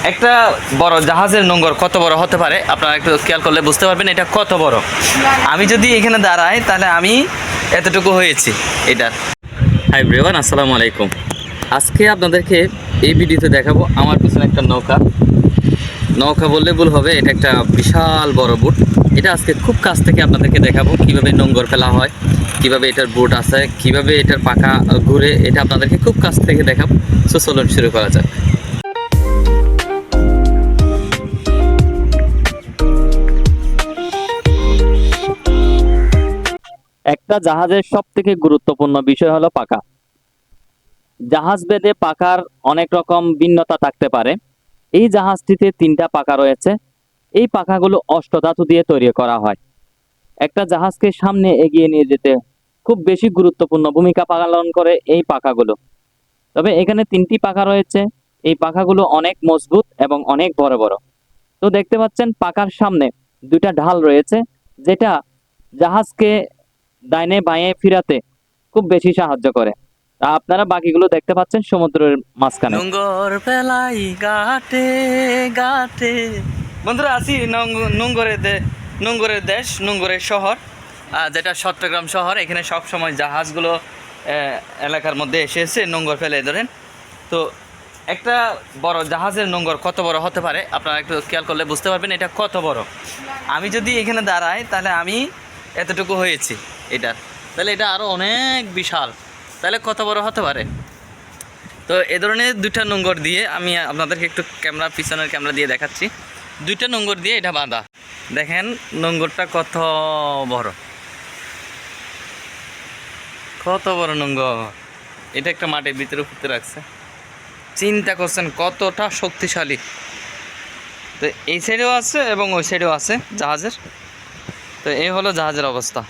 একটা বড় জাহাজের নোঙর কত বড় হতে পারে আপনারা একটু খেয়াল করলে বুঝতে পারবেন এটা কত বড়। আমি যদি এখানে দাঁড়াই তাহলে আমি এতটুকু হয়েছি এটার। হাই এভরিওয়ান, আসসালামু আলাইকুম। আজকে আপনাদেরকে এই ভিডিওতে দেখাবো আমার পিছনে একটা নৌকা বললে ভুল হবে, এটা একটা বিশাল বড় বুট। এটা আজকে খুব কাছ থেকে আপনাদেরকে দেখাবো কিভাবে নোঙর ফেলা হয়, কিভাবে এটার বুট আছে, কিভাবে এটার পাখা ঘুরে, এটা আপনাদেরকে খুব কাছ থেকে দেখাবো। সো চলুন শুরু করা যাক। একটা জাহাজের সব থেকে গুরুত্বপূর্ণ বিষয় হলো পাখা। জাহাজ ভেদে পাখার অনেক রকম ভিন্নতা থাকতে পারে। এই জাহাজটিতে 3টা পাখা রয়েছে। এই পাখাগুলো অষ্টধাতু দিয়ে তৈরি করা হয়। একটা জাহাজকে সামনে এগিয়ে নিয়ে যেতে খুব বেশি গুরুত্বপূর্ণ ভূমিকা পালন করে এই পাখাগুলো। তবে এখানে 3টি পাখা রয়েছে। এই পাখাগুলো অনেক মজবুত এবং অনেক বড় বড়। তো দেখতে পাচ্ছেন পাখার সামনে 2টা ঢাল রয়েছে, যেটা জাহাজকে ডাইনে বাঁয়ে ফিরাতে খুব বেশি সাহায্য করে। আপনারা বাকিগুলো দেখতে পাচ্ছেন সমুদ্রের মাঝখানে। নোঙর পেলাই ঘাটে ঘাটে। বন্ধুরা আছি নোঙরের দেশ, নোঙরের শহর, যেটা চট্টগ্রাম শহর। এখানে সব সময় জাহাজগুলো এলাকার মধ্যে এসে নোঙর ফেলে ধরেন। তো একটা বড় জাহাজের নোঙর কত বড় হতে পারে আপনারা একটু খেয়াল করলে বুঝতে পারবেন এটা কত বড়। আমি যদি এখানে দাঁড়াই তাহলে আমি এতটুকু হয়েছি এটার, তাহলে এটা আরও অনেক বিশাল, তাহলে কত বড় হতে পারে। তো এ ধরনের 2টা নোঙর দিয়ে আমি আপনাদেরকে একটু পিছনের ক্যামেরা দিয়ে দেখাচ্ছি। 2টা নোঙর দিয়ে এটা বাঁধা। দেখেন নোঙরটা কত বড়, কত বড় নোঙর। এটা একটা মাটির ভিতরে পুঁতে রাখছে। চিন্তা করছেন কতটা শক্তিশালী। তো এই সাইডেও আছে এবং ওই সাইডেও আছে জাহাজের। তো এই হলো জাহাজের অবস্থা।